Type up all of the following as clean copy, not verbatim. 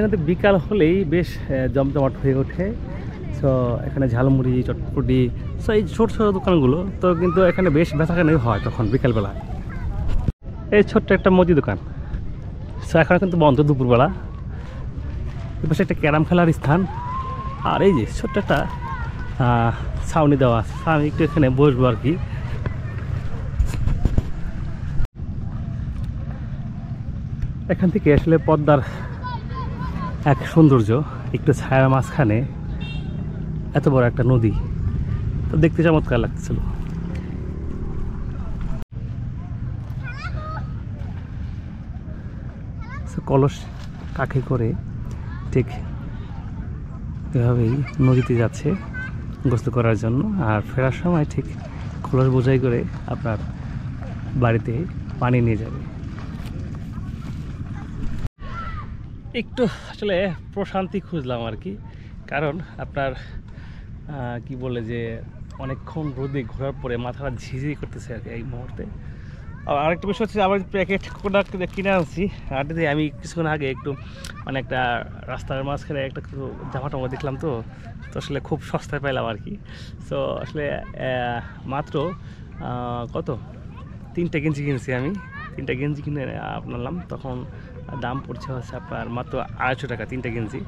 কিন্তু বিকাল হলেই বেশ জমজমাট হয়ে ওঠে। সো এখানে ঝালমুড়ি, চটপটি, সো এই ছোট ছোট দোকানগুলো তো কিন্তু এখানে বেশ বেচাকেনি হয় তখন বিকালবেলা। এই ছোট্ট একটা মুদি দোকান, সো এখন কিন্তু বন্ধ দুপুরবেলা। এপাশে একটা ক্যারাম খেলার স্থান, আর এই যে ছোট্ট একটা ছাউনি দেওয়া আছে। আমি একটু এখানে বসবো আর কি। এখান থেকে আসলে পদ্মার এক সৌন্দর্য, একটু ছায়ার মাঝখানে এত বড় একটা নদী, তো দেখতে চমৎকার লাগছিল। কলস কাঁখে করে ঠিক এভাবেই নদীতে যাচ্ছে গোসল করার জন্য, আর ফেরার সময় ঠিক কলস বোঝাই করে আপনার বাড়িতে পানি নিয়ে যাবে। একটু আসলে প্রশান্তি খুঁজলাম আর কি, কারণ আপনার কি বলে যে অনেকক্ষণ রোদে ঘোরার পরে মাথাটা ঝিঝি করতেছে আর কি এই মুহূর্তে। আর আরেকটা বিষয় হচ্ছে, আবার প্যাকেট কোনটা কিনে আনছি আড্ডাতে। আমি কিছুক্ষণ আগে একটু মানে একটা রাস্তার মাঝখানে একটা জামা টামা দেখলাম, তো আসলে খুব সস্তায় পাইলাম আর কি। সো আসলে মাত্র কত 3টা গেঞ্জি কিনছি আমি। 3টা গেঞ্জি কিনে আপনারলাম, তখন দাম পড়ছে হচ্ছে আপনার মাত্র 250 টাকা 3টা গেঞ্জি।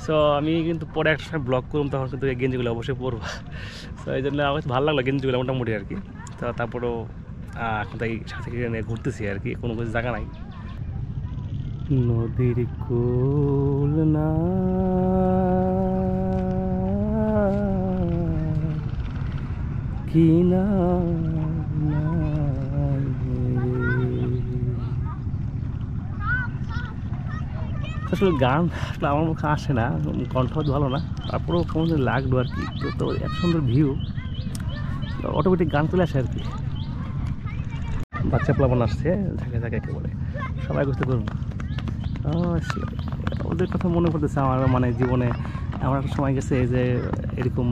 সো আমি কিন্তু পরে একটা সময় ব্লগ করুন, তখন কিন্তু এই গেঞ্জিগুলো অবশ্যই পরবো। সো এই জন্য আমার ভালো লাগলো গেঞ্জিগুলো মোটামুটি আর কি। তো তারপরেও এখন তাই সাথে নিয়ে ঘুরতেছি আর কি, কোনো কিছু জায়গা নাই। নদীর কুল না কিনা আসলে গান আসলে আমার মুখে আসে না, কণ্ঠ ভালো না, তারপরেও কেমন লাগলো আর কি। তো এত সুন্দর ভিউ, অটোমেটিক গান চলে আসে আর কি। বাচ্চা প্লাবন আসছে ঝাঁকে ঝাঁকে একেবারে, সবাই গোসল করবো। ওদের কথা মনে পড়তেছে আমার, মানে জীবনে এমন একটা সময় গেছে যে এরকম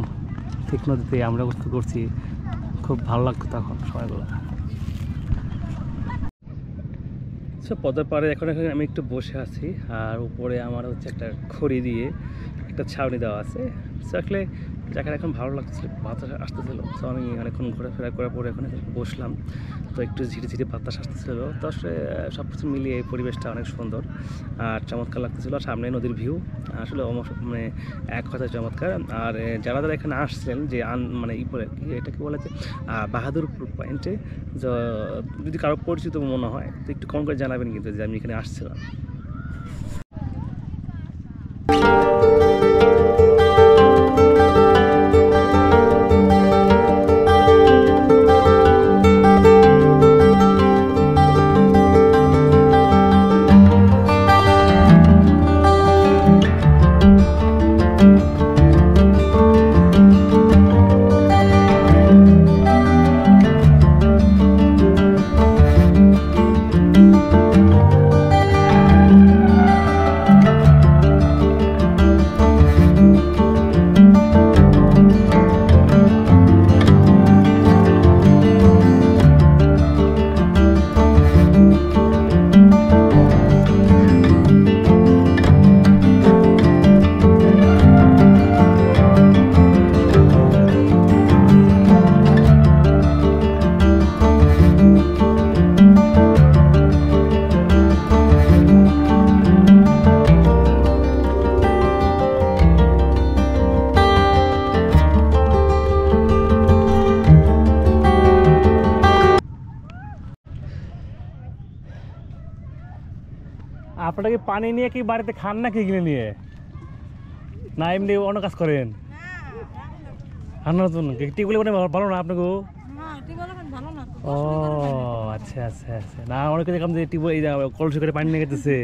ঠিক নদীতে আমরা গোসল করছি, খুব ভালো লাগতো তখন সময়গুলো। সব পদ্মার পাড়ে এখন আমি একটু বসে আছি, আর উপরে আমার হচ্ছে একটা খড়ি দিয়ে একটা ছাউনি দেওয়া আছে। সো আসলে জায়গাটা এখন ভালো লাগছে, বাতাস আসতেছিল। তো আমি অনেকক্ষণ ঘোরাফেরা করার পরে এখন বসলাম, তো একটু ঝিরে ঝিরে বাতাস আসতেছিল। তো আসলে সব কিছু মিলিয়ে এই পরিবেশটা অনেক সুন্দর আর চমৎকার লাগতেছিল। সামনে নদীর ভিউ আসলে মানে এক কথায় চমৎকার। আর যারা যারা এখানে আসছেন যে মানে এটাকে বলা যে বাহাদুরপুর পয়েন্টে, যদি কারো পরিচিত মনে হয় তো একটু কম করে জানাবেন কিন্তু যে আমি এখানে আসছিলাম। আপনারা কি পানি নিয়ে কি বাড়িতে খান নাকি কিনে নিয়ে, না এমনি অন্য কাজ করেন? রান্নার জন্য টিউবওয়েল মানে ভালো না আপনাকে? ও আচ্ছা আচ্ছা আচ্ছা, না অনেকে দেখলাম যে টিউবওয়েল কলসি করে পানি নিয়ে গেতেছে।